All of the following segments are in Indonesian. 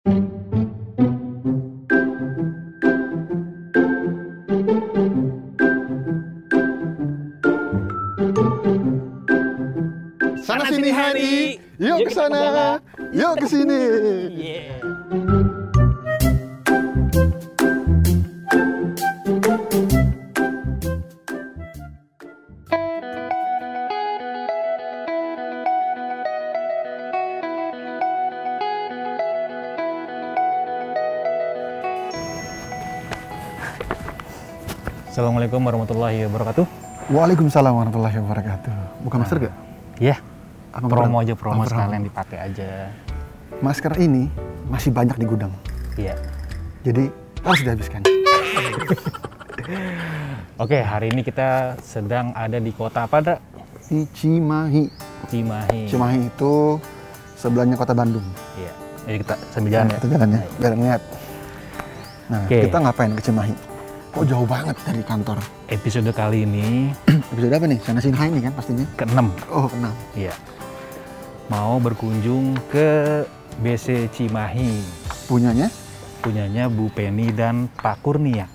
Sana sini hari, yuk ke sana, yuk ke sini. Assalamualaikum warahmatullahi wabarakatuh. Waalaikumsalam warahmatullahi wabarakatuh. Buka masker gak? Iya. Promo aja, promo sekalian dipakai aja. Masker ini masih banyak di gudang. Iya. Jadi harus dihabiskan. Oke, hari ini kita sedang ada di kota apa, Dra? Di Cimahi. Cimahi. Cimahi itu sebelahnya kota Bandung. Iya. Jadi kita sambil jalan ya. Kita jalan ya, biar ngeliat. Nah, kita ngapain ke Cimahi? Kok jauh banget dari kantor? Episode kali ini episode apa nih? Sana sini hai nih kan pastinya? ke-6. Oh, ke-6. Iya. Mau berkunjung ke BC Cimahi. Punyanya Bu Penny dan Pak Kurnia.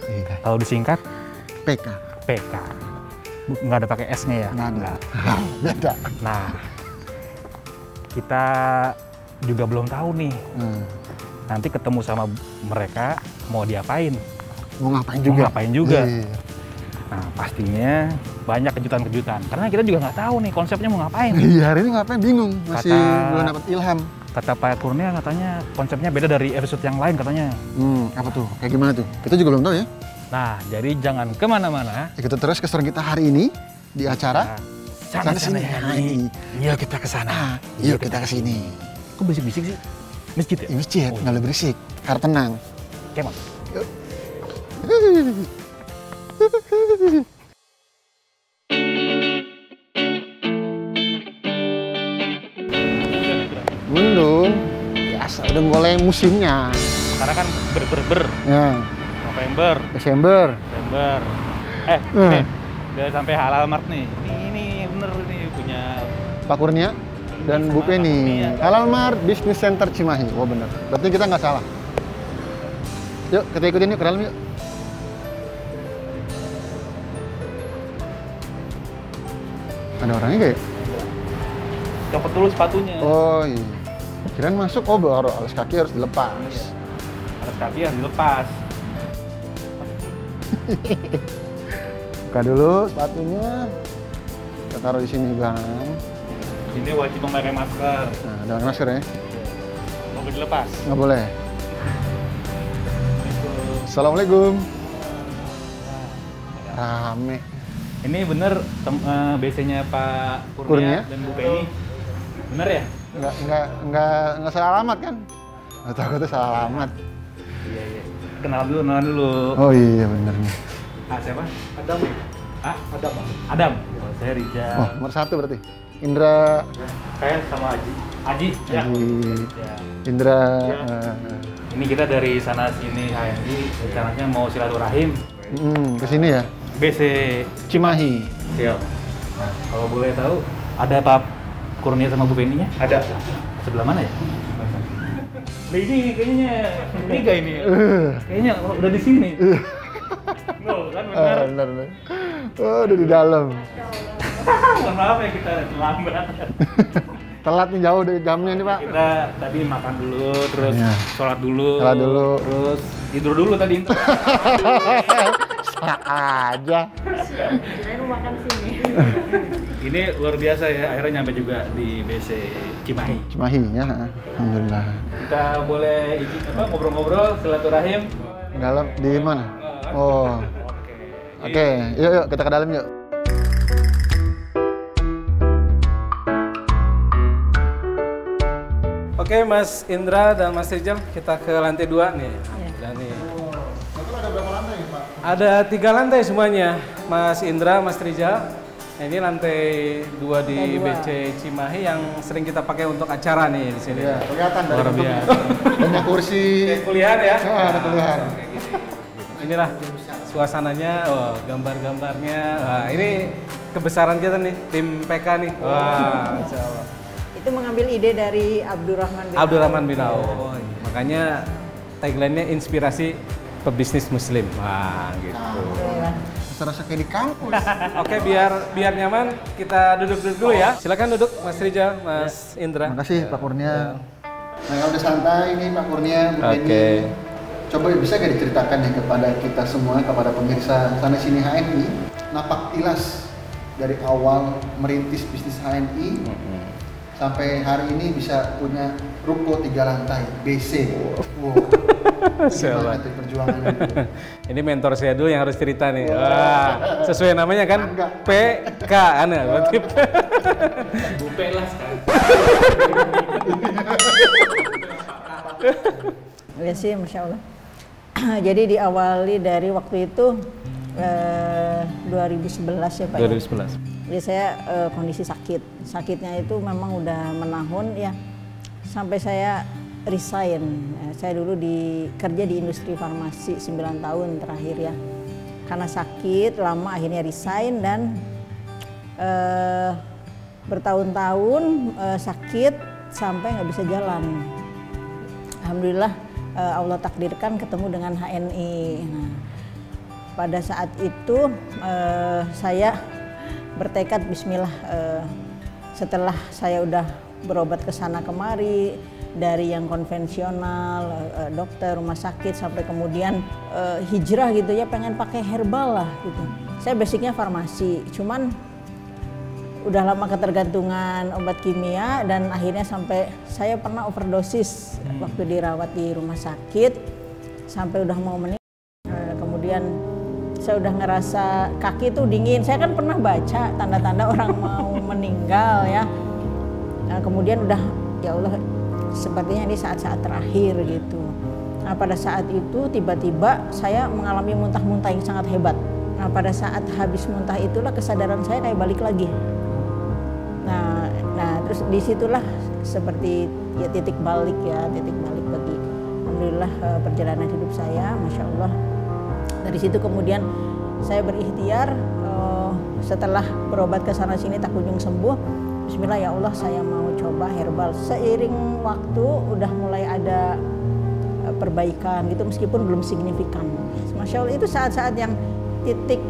Iya. Kalau disingkat? PK. PK. Nggak ada pakai S-nya ya? Nggak ada. Beda. Nah, kita juga belum tahu nih. Nanti ketemu sama mereka mau diapain? Mau ngapain juga? Iya. Nah, pastinya banyak kejutan-kejutan. Karena kita juga nggak tahu nih konsepnya mau ngapain. Iya, hari ini ngapain? Bingung. Masih belum dapat ilham. Kata Pak Kurnia katanya konsepnya beda dari episode yang lain katanya. Apa tuh? Kayak gimana tuh? Kita juga belum tahu ya. Nah, jadi jangan kemana-mana. Ikuti terus keseruan kita hari ini di acara Sana sini hari. Yuk kita ke sana. Yuk kita ke sini. Kok bisik-bisik sih? Masjid ya? Masjid, nggak boleh berisik. Karena tenang. Kemang. Yuk. Belum. Biasa, udah mulai musimnya. Karena kan ber. Ya. November. Desember. Udah sampai Halal Mart nih. Ini bener nih punya Pak Kurnia dan Bu Penny. Halal Mart Business Center Cimahi. Wah bener. Berarti kita nggak salah. Yuk kita ikutin yuk ke dalam yuk. Ada orangnya gak ya? copot dulu sepatunya. Oh iya. Kirain masuk, oh baru alas kaki harus dilepas. Iya. Alas kaki harus dilepas. Buka dulu sepatunya. Kita taruh di sini bang. Ini wajib memakai masker. Nah, ada pakai masker ya? Mau dilepas? Nggak boleh. Assalamualaikum. Rame. Ini bener BC-nya Pak Kurnia dan Bu Penny. Bener ya? Nggak salah alamat kan? Nggak tahu itu salah alamat. Iya. Kenalan dulu. Oh iya bener nih. Siapa? Adam. Adam. Oh, saya Rijal. Oh, nomor 1 berarti. Indra. Saya sama Aji. Ya. Indra. Ya. Ini kita dari sana sini HMI. Rencananya mau silaturahim. Ke sini ya? BC Cimahi. Siap. Nah, kalau boleh tahu, ada Pak Kurnia sama Bu Penny-nya? Ada. Sebelah mana ya? Nah, ini kayaknya tiga ini. Kayaknya udah di sini. No, kan benar. Benar. Oh, udah di dalam. Mohon maaf ya kita terlambat. Telat nih jauh dari jamnya nih Pak. Kita tadi makan dulu, terus sholat dulu, terus tidur dulu tadi. Aja. Kirain makan sini. Ini luar biasa ya, akhirnya nyampe juga di BC Cimahi. Cimahi ya, alhamdulillah. Kita boleh ngobrol-ngobrol, silaturahim. Dalam di mana? Oh. Oke, yuk kita ke dalam yuk. Oke, Mas Indra dan Mas Rijal, kita ke lantai 2 nih. Dan nih. Ada berapa lantai, Pak? Ada 3 lantai semuanya, Mas Indra, Mas Rijal. Nah, ini lantai 2 di BC Cimahi yang sering kita pakai untuk acara nih di sini. Ya, kelihatan dari luar biasa. Banyak kursi. Kayak kuliah ya? Ada kuliah. Inilah suasananya, gambar-gambarnya. Wah, ini kebesaran kita nih, tim PK nih. Wah, insya Allah. Itu mengambil ide dari Abdurrahman bin Abdurrahman bin Auf. Oh, iya. Makanya tagline-nya inspirasi pebisnis muslim. Wah, gitu. Serasa kayak di kampus. Oke, biar nyaman kita duduk-duduk dulu ya. Silakan duduk Mas Rijal, Mas Indra. Terima kasih Pak Kurnia. Nah, kalau udah santai ini Pak Kurnia, Bu Oke. Penny. Coba bisa nggak diceritakan nih kepada kita semua, kepada pemirsa sana sini HNI, napak tilas dari awal merintis bisnis HNI sampai hari ini bisa punya ruko 3 lantai, BC. Wow. Gimana tuh perjuangannya? Ini mentor saya dulu yang harus cerita nih. Wah, sesuai namanya kan? Enggak. PK, berarti. Bupe lah sekarang. Ya sih, Masya Allah. Jadi diawali dari waktu itu 2011 ya Pak. 2011. Jadi saya kondisi sakit. Sakitnya itu memang udah menahun ya. Sampai saya resign. Saya dulu kerja di industri farmasi 9 tahun terakhir ya. Karena sakit lama akhirnya resign dan bertahun-tahun sakit sampai nggak bisa jalan. Alhamdulillah Allah takdirkan ketemu dengan HNI. Nah, pada saat itu saya bertekad Bismillah, setelah saya udah berobat ke sana kemari dari yang konvensional, dokter, rumah sakit sampai kemudian hijrah gitu ya, pengen pakai herbal lah gitu. Saya basicnya farmasi, cuman udah lama ketergantungan obat kimia dan akhirnya sampai saya pernah overdosis waktu dirawat di rumah sakit sampai udah mau meninggal. Kemudian saya udah ngerasa kaki tuh dingin. Saya kan pernah baca tanda-tanda orang mau meninggal ya. Nah, kemudian udah ya Allah sepertinya ini saat-saat terakhir gitu. Nah, pada saat itu tiba-tiba saya mengalami muntah-muntah yang sangat hebat. Nah, pada saat habis muntah itulah kesadaran saya kayak balik lagi. Nah terus disitulah seperti ya titik balik bagi alhamdulillah perjalanan hidup saya, Masya Allah. Dari situ kemudian saya berikhtiar setelah berobat ke sana sini tak kunjung sembuh. Bismillah ya Allah, saya mau coba herbal. Seiring waktu udah mulai ada perbaikan gitu meskipun belum signifikan. Masya Allah, itu saat-saat yang titik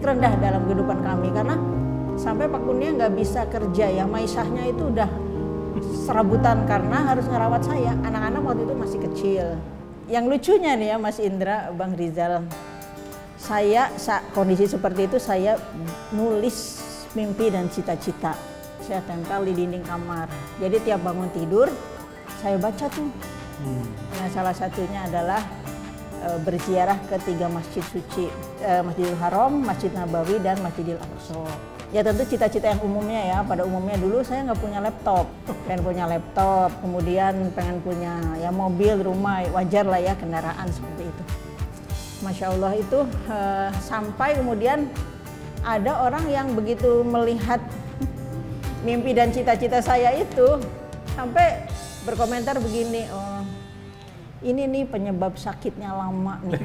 rendah dalam kehidupan kami karena sampai Pak Kurnia nggak bisa kerja ya, maisahnya itu udah serabutan karena harus ngerawat saya. Anak-anak waktu itu masih kecil. Yang lucunya nih ya Mas Indra, Bang Rizal, saya kondisi seperti itu saya nulis mimpi dan cita-cita. Saya tempel di dinding kamar. Jadi tiap bangun tidur saya baca tuh. Nah, salah satunya adalah berziarah ke 3 masjid suci, Masjidil Haram, Masjid Nabawi, dan Masjidil Aqsa. Ya tentu cita-cita yang umumnya ya, pada umumnya dulu saya nggak punya laptop, kemudian pengen punya ya mobil, rumah, wajar lah ya kendaraan seperti itu. Masya Allah itu sampai kemudian ada orang yang begitu melihat mimpi dan cita-cita saya itu sampai berkomentar begini, oh ini nih penyebab sakitnya lama nih,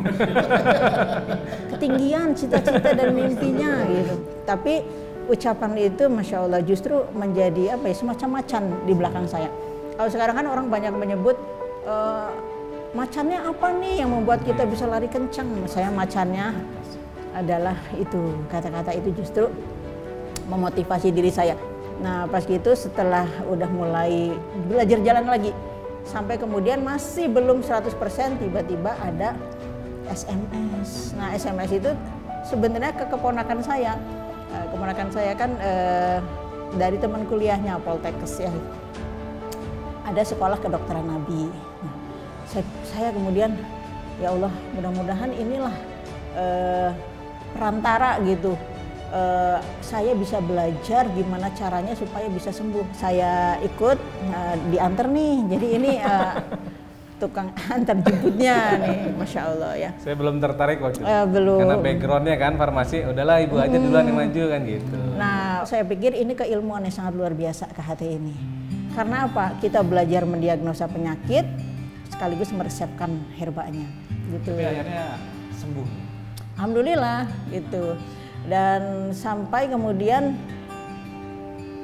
ketinggian cita-cita dan mimpinya gitu. Tapi ucapan itu Masya Allah justru menjadi apa ya, semacam macan di belakang saya. Kalau sekarang kan orang banyak menyebut macannya apa nih yang membuat kita bisa lari kencang. Saya macannya adalah itu, kata-kata itu justru memotivasi diri saya. Nah pas gitu setelah udah mulai belajar jalan lagi sampai kemudian masih belum 100%, tiba-tiba ada SMS. Nah SMS itu sebenarnya ke keponakan saya. Keponakan saya kan dari teman kuliahnya Poltekkes ya, ada sekolah kedokteran Nabi. Nah, saya kemudian ya Allah mudah-mudahan inilah perantara gitu, saya bisa belajar gimana caranya supaya bisa sembuh. Saya ikut diantar nih, jadi ini tukang antar jemputnya nih, Masya Allah ya. Saya belum tertarik waktu itu. Belum. Karena backgroundnya kan farmasi, udahlah ibu aja duluan yang maju kan gitu. Nah, saya pikir ini keilmuan yang sangat luar biasa ke hati ini. Karena apa? Kita belajar mendiagnosa penyakit sekaligus meresepkan herbanya, gitu. Tapi akhirnya sembuh. Alhamdulillah, gitu. Dan sampai kemudian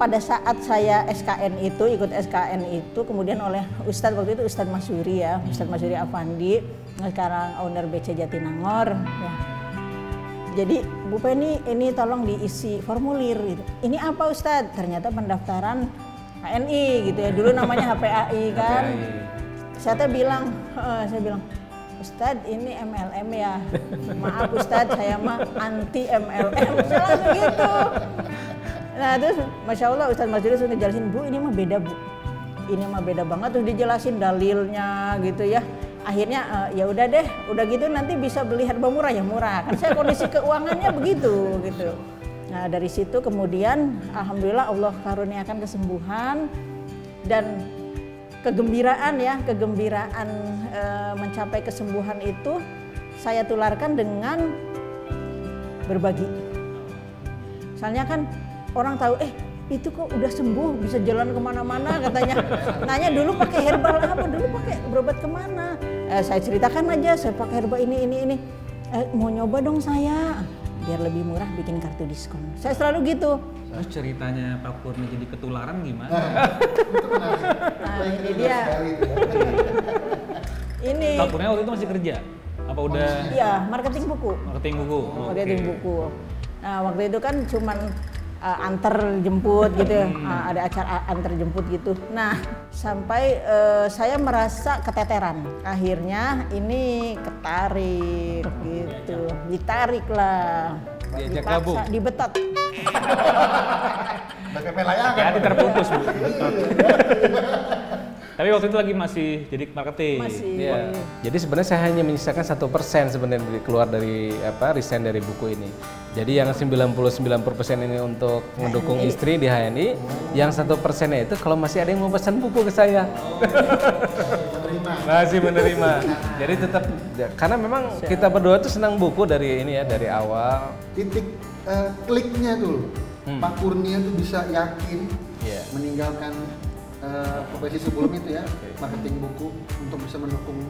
pada saat saya SKN itu, ikut SKN itu, kemudian oleh Ustadz waktu itu Ustadz Masyuri ya, Ustadz Masyuri Afandi, sekarang owner BC Jatinangor. Ya. Jadi Bu Penny ini tolong diisi formulir gitu. Ini apa Ustadz? Ternyata pendaftaran HNI gitu ya, dulu namanya HPAI kan. Saya bilang, Ustadz ini MLM ya, maaf Ustadz saya mah anti MLM, saya langsung gitu. Nah terus Masya Allah Ustadz Masyuri sudah ngejelasin, Bu ini mah beda Bu, ini mah beda banget, terus dijelasin dalilnya gitu ya. Akhirnya ya udah deh, udah gitu nanti bisa beli herba murah ya murah, kan saya kondisi keuangannya begitu gitu. Nah dari situ kemudian Alhamdulillah Allah karuniakan kesembuhan dan kegembiraan ya, kegembiraan mencapai kesembuhan itu saya tularkan dengan berbagi. Soalnya kan orang tahu, itu kok udah sembuh bisa jalan kemana-mana katanya. Nanya dulu pakai herbal apa, dulu pakai berobat kemana? Saya ceritakan aja, saya pakai herbal ini. Mau nyoba dong saya, biar lebih murah bikin kartu diskon. Saya selalu gitu. Terus ceritanya Pak Kurni jadi ketularan gimana? Nah ini dia. Ini. Pak Kurni waktu itu masih kerja? Apa udah? Iya, marketing buku. Marketing buku. Marketing buku. Nah waktu itu kan cuman antar jemput gitu, ada acara antar jemput gitu. Nah sampai saya merasa keteteran. Akhirnya ini ketarik gitu, ditarik lah. Diajak gabung. Dibetot. BPP layangan. Ya, terputus Bu. Tapi waktu itu lagi masih jadi marketing. Masih. Ya. Jadi sebenarnya saya hanya menyisakan 1% sebenarnya keluar dari resign dari buku ini. Jadi yang 99% ini untuk mendukung istri di HNI, yang 1%-nya itu kalau masih ada yang mau pesan buku ke saya. Masih menerima. Jadi tetap karena memang kita berdua tuh senang buku dari ini ya, dari awal. Titik kliknya tuh Pak Kurnia tuh bisa yakin meninggalkan profesi sebelum itu ya, marketing buku untuk bisa mendukung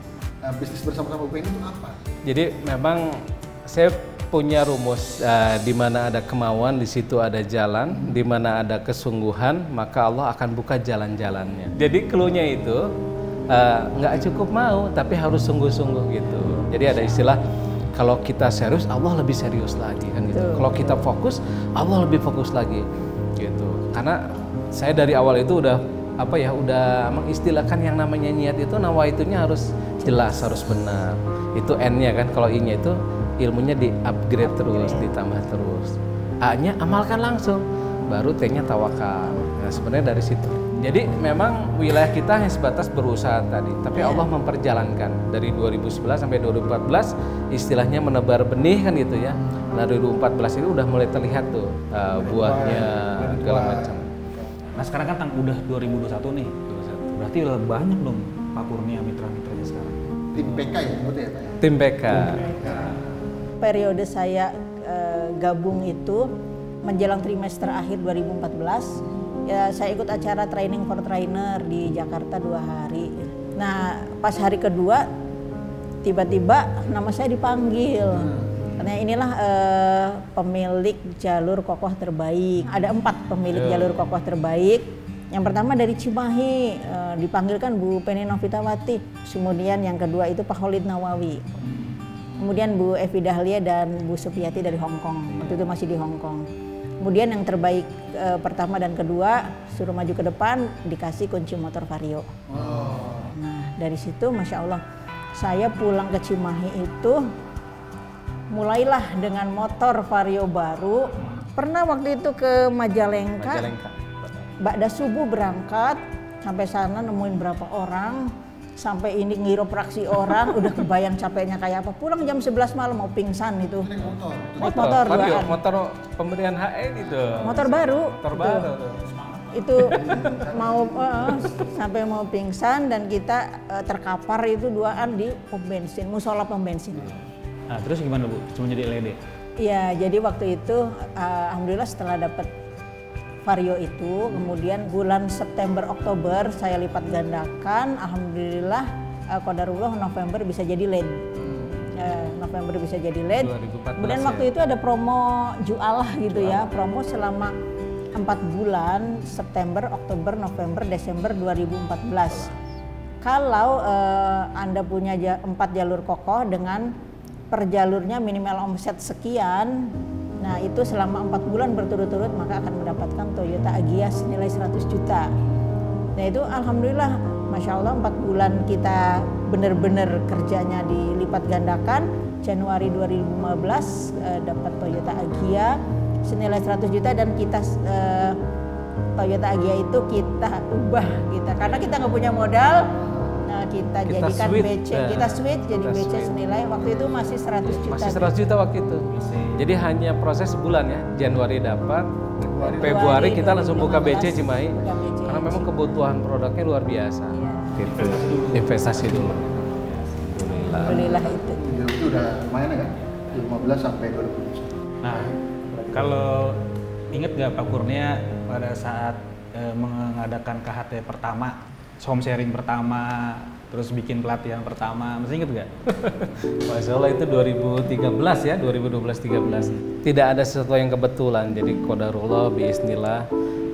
bisnis bersama-sama Bu Penny itu apa? Jadi memang saya punya rumus, di mana ada kemauan di situ ada jalan, di mana ada kesungguhan maka Allah akan buka jalan-jalannya. Jadi clue-nya itu nggak cukup mau tapi harus sungguh-sungguh gitu. Jadi ada istilah kalau kita serius Allah lebih serius lagi kan gitu. Kalau kita fokus Allah lebih fokus lagi gitu. Karena saya dari awal itu udah mengistilahkan yang namanya niat itu nawaitunya harus jelas, harus benar. Itu N-nya kan, kalau I-nya itu ilmunya di-upgrade terus, ditambah terus. A-nya amalkan langsung, baru T-nya tawakal. Nah sebenarnya dari situ. Jadi memang wilayah kita hanya sebatas berusaha tadi, tapi Allah memperjalankan dari 2011 sampai 2014 istilahnya menebar benih kan gitu ya. Nah 2014 itu udah mulai terlihat tuh buahnya segala macam. Nah sekarang kan udah 2021 nih, berarti udah banyak dong Pak Kurnia mitra-mitranya sekarang. Tim PK ya, betul ya Pak? Tim PK. Periode saya gabung itu menjelang trimester akhir 2014, ya saya ikut acara training for trainer di Jakarta 2 hari. Nah pas hari kedua tiba-tiba nama saya dipanggil. Karena inilah pemilik jalur kokoh terbaik. Ada 4 pemilik jalur kokoh terbaik. Yang pertama dari Cimahi, dipanggilkan Bu Penny Novitawati. Kemudian yang kedua itu Pak Khalid Nawawi. Kemudian Bu Evi Dahlia dan Bu Supiati dari Hong Kong. Waktu itu masih di Hong Kong. Kemudian yang terbaik pertama dan kedua suruh maju ke depan, dikasih kunci motor Vario. Nah dari situ Masya Allah saya pulang ke Cimahi itu mulailah dengan motor Vario baru. Pernah waktu itu ke Majalengka. Ba'da subuh berangkat sampai sana nemuin berapa orang, sampai ini ngiropraksi orang, udah kebayang capeknya kayak apa. Pulang jam 11 malam mau pingsan itu. Naik motor Vario, motor pemberian HN itu. Motor baru. Motor baru tuh. Itu mau sampai mau pingsan dan kita terkapar itu duaan di pom bensin, musola pom bensin. Nah, terus gimana Bu? Cuma jadi LED? Iya, jadi waktu itu alhamdulillah setelah dapat Vario itu, kemudian bulan September Oktober saya lipat gandakan, alhamdulillah qadarullah November bisa jadi LED. November bisa jadi LED. 2014 Kemudian waktu itu ada promo jualah gitu ya, promo selama 4 bulan, September, Oktober, November, Desember 2014. Kalau Anda punya 4 jalur kokoh dengan per jalurnya minimal omset sekian, nah itu selama 4 bulan berturut-turut maka akan mendapatkan Toyota Agya senilai 100 juta. Nah itu alhamdulillah, Masya Allah 4 bulan kita benar-benar kerjanya dilipat gandakan. Januari 2015 dapat Toyota Agya senilai 100 juta dan kita Toyota Agya itu kita ubah karena kita nggak punya modal. Kita jadikan BC, kita switch jadi BC senilai waktu itu masih 100 juta. Masih 100 juta waktu itu. Jadi hanya proses sebulan ya. Januari dapat, Februari kita langsung buka BC Cimahi. Karena memang kebutuhan produknya luar biasa. Iya. Gitu. Investasi dulu. Alhamdulillah itu. Itu udah lumayan ya kan? 2015 sampai 2020. Nah, kalau inget nggak Pak Kurnia pada saat mengadakan KHT pertama, home sharing pertama, terus bikin pelatihan pertama, masih inget nggak? Masya Allah itu 2013 ya, 2012-13. Tidak ada sesuatu yang kebetulan, jadi qadarullah, biiznillah.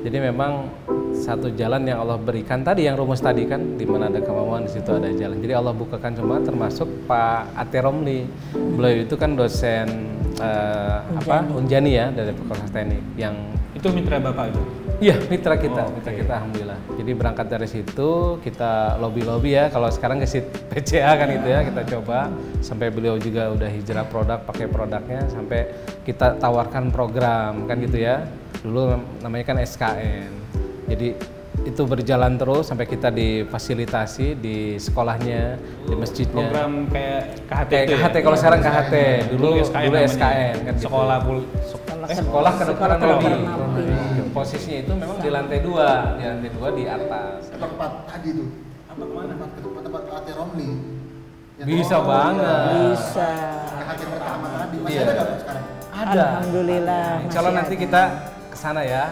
Jadi memang satu jalan yang Allah berikan tadi, yang rumus tadi kan, di mana ada kemauan di situ ada jalan. Jadi Allah bukakan semua, termasuk Pak Ate Romli. Beliau itu kan dosen Unjani ya dari Fakultas Teknik yang itu mitra Bapak itu? Iya, mitra kita, mitra kita alhamdulillah. Jadi berangkat dari situ kita lobby ya. Kalau sekarang ke PCA kan gitu ya, kita coba sampai beliau juga udah hijrah produk, pakai produknya sampai kita tawarkan program kan gitu ya. Dulu namanya kan SKN. Jadi itu berjalan terus sampai kita difasilitasi di sekolahnya, di masjidnya. Program kayak KHT itu KHT ya? kalau sekarang KHT, dulu SKN kan gitu. Sekolah kedokteran Nabi. Posisinya itu memang di lantai 2, di atas. Tempat tadi tuh. Apa kemana? Tempat Ate Romli. Bisa banget. Bisa. KHT pertama tadi masih ada nggak sekarang? Ada. Alhamdulillah. Insya Allah nanti kita kesana ya,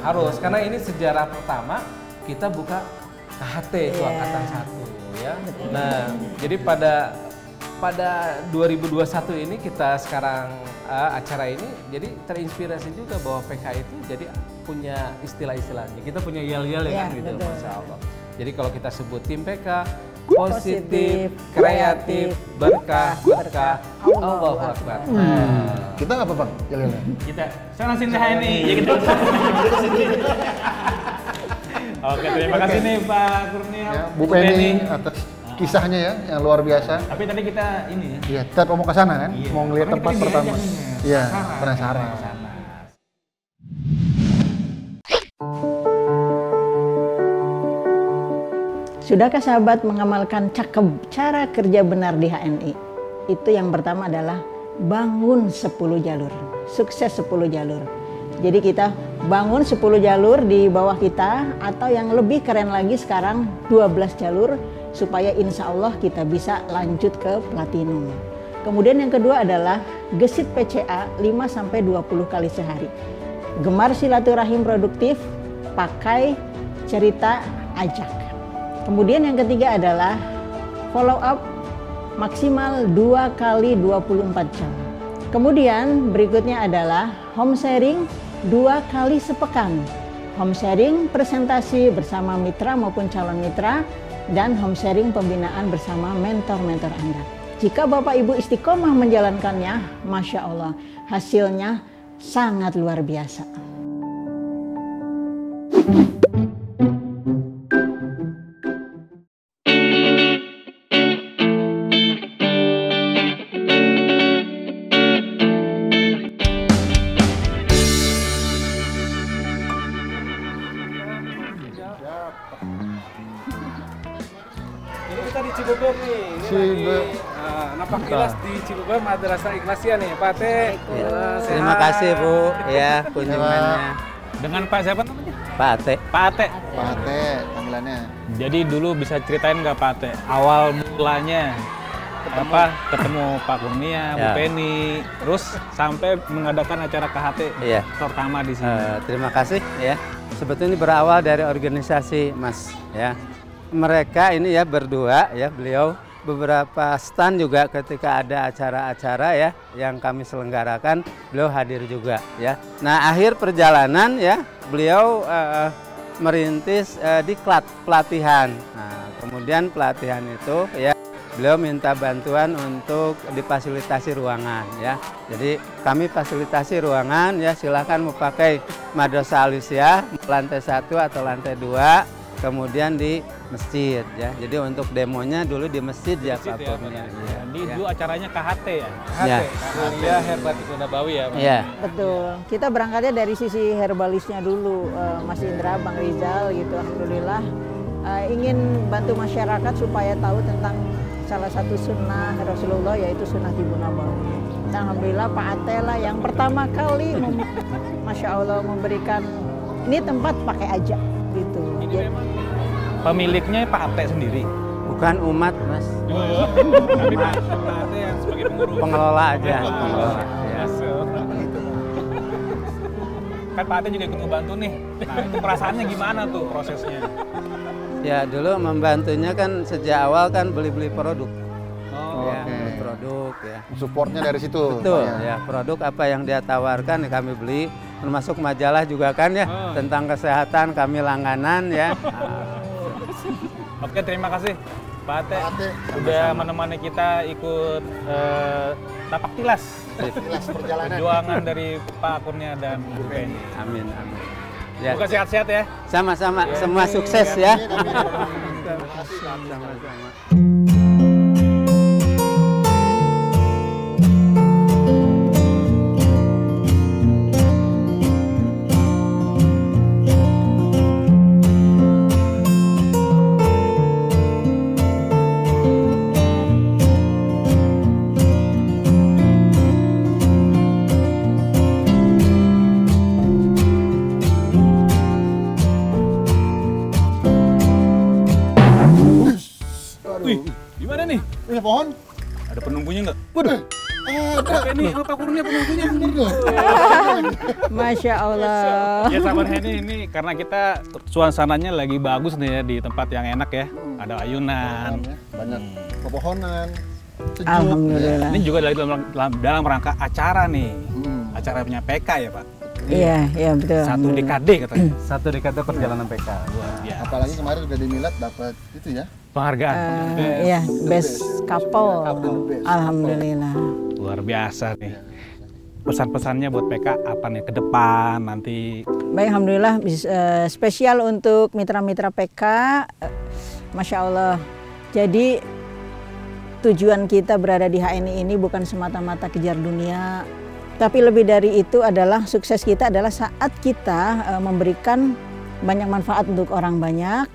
harus karena ini sejarah pertama kita buka KHT itu angkatan 1 ya. Nah, jadi pada 2021 ini kita sekarang acara ini jadi terinspirasi juga bahwa PK itu jadi punya istilah-istilahnya. Kita punya yel-yel ya kan gitu, betul. Masya Allah. Jadi kalau kita sebut tim PK positif, kreatif, berkah, Allahu Akbar. Kita apa Bang? Yel-yelnya? Kita sana sini ini ya kita. Oke, terima kasih nih Pak Kurnia, Ya, Bu Penny atas kisahnya ya yang luar biasa. Tapi tadi kita ini ya. Iya, kita mau ke sana kan? Iya. Mau ngeliat Makanya tempat pengen pertama. diajak nih, Iya, penasaran. penasaran. Sudahkah sahabat mengamalkan cakep cara kerja benar di HNI? Itu yang pertama adalah bangun 10 jalur, sukses 10 jalur. Jadi kita bangun 10 jalur di bawah kita, atau yang lebih keren lagi sekarang 12 jalur, supaya insya Allah kita bisa lanjut ke platinum. Kemudian yang kedua adalah gesit PCA 5-20 kali sehari. Gemar silaturahim produktif, pakai cerita ajak. Kemudian yang ketiga adalah follow up maksimal 2 kali 24 jam. Kemudian berikutnya adalah home sharing 2 kali sepekan. Home sharing presentasi bersama mitra maupun calon mitra, dan home sharing pembinaan bersama mentor-mentor Anda. Jika Bapak Ibu istiqomah menjalankannya, Masya Allah, hasilnya sangat luar biasa. Ini kita di Cibubur nih. Napak Tilas di Cibubur Madrasah Ikhlasiyah nih, Pak Teh. Terima kasih Bu, ya kunjungannya. Dengan Pak siapa namanya? Pak Ate. Pak Ate. Pak Ate panggilannya. Jadi dulu bisa ceritain nggak Pak Ate awal mulanya ketemu Pak Kurnia, Bu Ya. Penny, terus sampai mengadakan acara KHT Iya. pertama di sini. Terima kasih ya. Sebetulnya ini berawal dari organisasi Mas ya. Mereka ini ya berdua ya, beliau beberapa stand juga ketika ada acara-acara ya yang kami selenggarakan, beliau hadir juga ya. Nah, akhir perjalanan ya beliau merintis diklat pelatihan. Nah, kemudian pelatihan itu ya beliau minta bantuan untuk difasilitasi ruangan ya. Jadi kami fasilitasi ruangan ya, silakan mau pakai Madrasah Al-Isyah lantai 1 atau lantai 2. Kemudian di masjid ya. Jadi untuk demonya dulu di masjid ya Pak Kurnia. Ya. Di dulu acaranya KHT ya. Ya. Kuliah Herbatikul Nabawi ya. Iya. Betul. Kita berangkatnya dari sisi herbalisnya dulu, Mas Indra, Bang Rizal gitu. Alhamdulillah ingin bantu masyarakat supaya tahu tentang salah satu sunnah Rasulullah, yaitu sunnah Tibun Nabawi. Dan alhamdulillah Pak Ate lah yang pertama kali Masya Allah memberikan ini tempat pakai aja gitu. Ini memang pemiliknya Pak Ate sendiri. Bukan umat, Mas. Tapi Pak Ate yang sebagai pengurus. Pengelola aja. Pengelola. Ya. Kan Pak Ate juga ikut ngebantu nih. Nah, itu perasaannya gimana tuh prosesnya? Ya, dulu membantunya kan sejak awal kan beli-beli produk. Oh, Ya, beli produk ya. Supportnya dari situ. Betul ya, produk apa yang dia tawarkan ya kami beli, termasuk majalah juga kan ya, tentang kesehatan kami langganan ya. Oke, terima kasih Pak Ate udah menemani kita ikut tapak tilas Perjalanan. perjuangan dari Pak Kurnia dan Bu Penny. Amin, amin. Ya, Semoga sehat-sehat ya. sama-sama, semua sukses ya. Sama-sama. Wih, gimana nih? Ini pohon. Ada penunggunya nggak? Waduh. Pak Penny sama Pak Kurnia penunggunya. Masya Allah. Ya sahabat Henny, ini karena kita suasananya lagi bagus nih ya, di tempat yang enak ya. Ada ayunan. Banyak pepohonan. Sejuk. Alhamdulillah. Ini juga dalam rangka acara nih. Acaranya PK ya Pak. Iya, iya betul. Satu dekade katanya. Satu dekade perjalanan PK. Ya, Apalagi kemarin udah di Milad dapat itu ya. penghargaan. Iya, best couple. Alhamdulillah. Luar biasa nih. Pesan-pesannya buat PK apa nih ke depan nanti? Baik, alhamdulillah spesial untuk mitra-mitra PK. Masya Allah. Jadi tujuan kita berada di HNI ini bukan semata-mata kejar dunia, tapi lebih dari itu adalah sukses kita adalah saat kita memberikan banyak manfaat untuk orang banyak,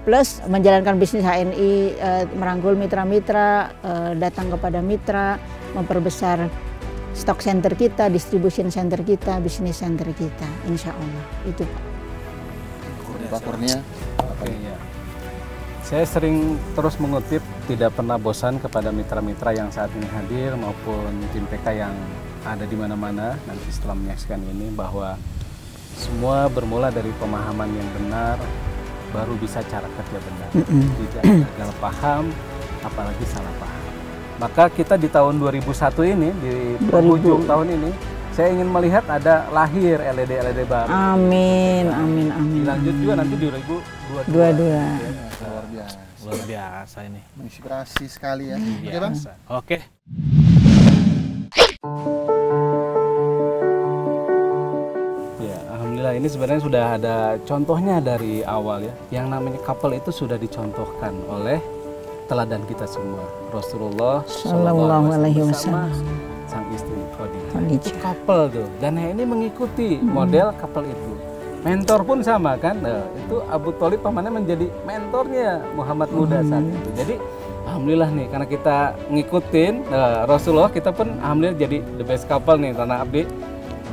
plus menjalankan bisnis HNI, merangkul mitra-mitra, datang kepada mitra, memperbesar stock center kita, distribution center kita, bisnis center kita, insya Allah itu Pak. Pak Kurnia. Oke, ya. Saya sering terus mengutip, tidak pernah bosan kepada mitra-mitra yang saat ini hadir maupun tim PK yang ada di mana-mana nanti setelah menyaksikan ini, bahwa semua bermula dari pemahaman yang benar, baru bisa cara kerja benar. Tidak gagal paham, apalagi salah paham. Maka kita di tahun 2001 ini, di penghujung tahun ini, saya ingin melihat ada lahir LED baru. Amin, amin, amin. Dilanjut juga nanti di 2022. Dua-dua. Luar biasa. Luar biasa ini. Menginspirasi sekali ya. Oke Bang. Oke. Ya, alhamdulillah ini sebenarnya sudah ada contohnya dari awal ya. Yang namanya couple itu sudah dicontohkan oleh teladan kita semua. Rasulullah Sallallahu alaihi bersama wasallam. sang istri Khadijah. Khadijah. Itu couple tuh. Dan yang ini mengikuti model couple itu. Mentor pun sama kan. Nah, itu Abu Thalib pamannya menjadi mentornya Muhammad muda saat itu. Jadi alhamdulillah nih, karena kita ngikutin Rasulullah, kita pun alhamdulillah jadi the best couple nih Tanah Abdi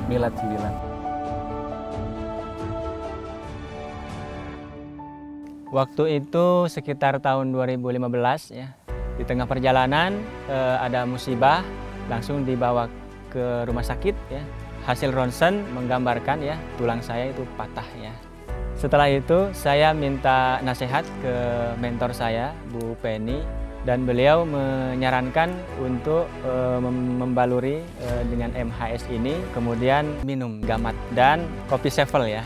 Milad 9. Waktu itu sekitar tahun 2015 ya. Di tengah perjalanan ada musibah, langsung dibawa ke rumah sakit ya. Hasil ronsen menggambarkan ya tulang saya itu patah ya. Setelah itu saya minta nasihat ke mentor saya Bu Penny dan beliau menyarankan untuk membaluri dengan MHS ini, kemudian minum gamat dan kopi sevel ya.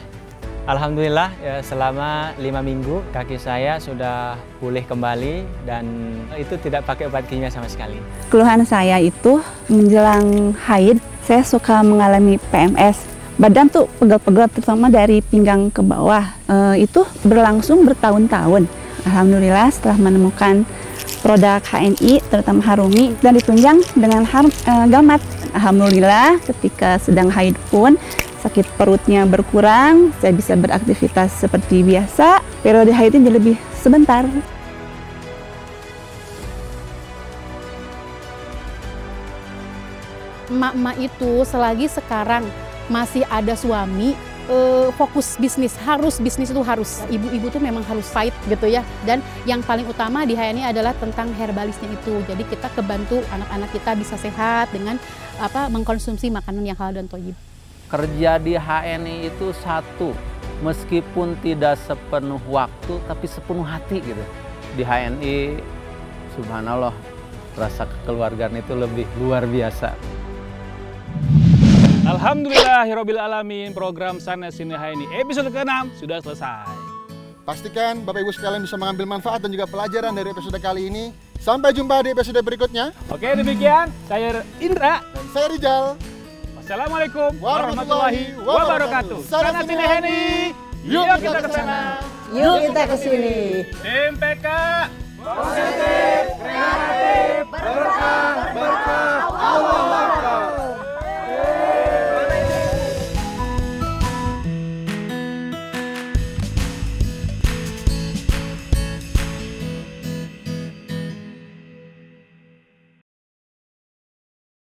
Alhamdulillah selama 5 minggu kaki saya sudah pulih kembali dan itu tidak pakai obat kimia sama sekali. Keluhan saya itu menjelang haid, saya suka mengalami PMS. Badan tuh pegel-pegel terutama dari pinggang ke bawah. Itu berlangsung bertahun-tahun. Alhamdulillah setelah menemukan produk HNI terutama Harumi dan ditunjang dengan gamat. Alhamdulillah ketika sedang haid pun sakit perutnya berkurang, saya bisa beraktivitas seperti biasa. Periode haidnya jadi lebih sebentar. Emak-emak itu selagi sekarang masih ada suami, fokus bisnis, bisnis itu harus. Ibu-ibu tuh memang harus fight gitu ya. Dan yang paling utama di HNI adalah tentang herbalisnya itu. Jadi kita kebantu anak-anak kita bisa sehat dengan mengkonsumsi makanan yang halal dan thayyib. Kerja di HNI itu satu, meskipun tidak sepenuh waktu, tapi sepenuh hati gitu. Di HNI, subhanallah, rasa kekeluargaan itu lebih luar biasa. Alhamdulillahirabbil alamin, program Sana Sini HNI episode ke-6 sudah selesai. Pastikan Bapak Ibu sekalian bisa mengambil manfaat dan juga pelajaran dari episode kali ini. Sampai jumpa di episode berikutnya. Oke, demikian saya Indra Dan saya Rijal. Assalamualaikum warahmatullahi wabarakatuh. Sana Sini HNI. Yuk kita ke sana. Yuk kita ke sini. MPK Positif, kreatif, berkah, berkah.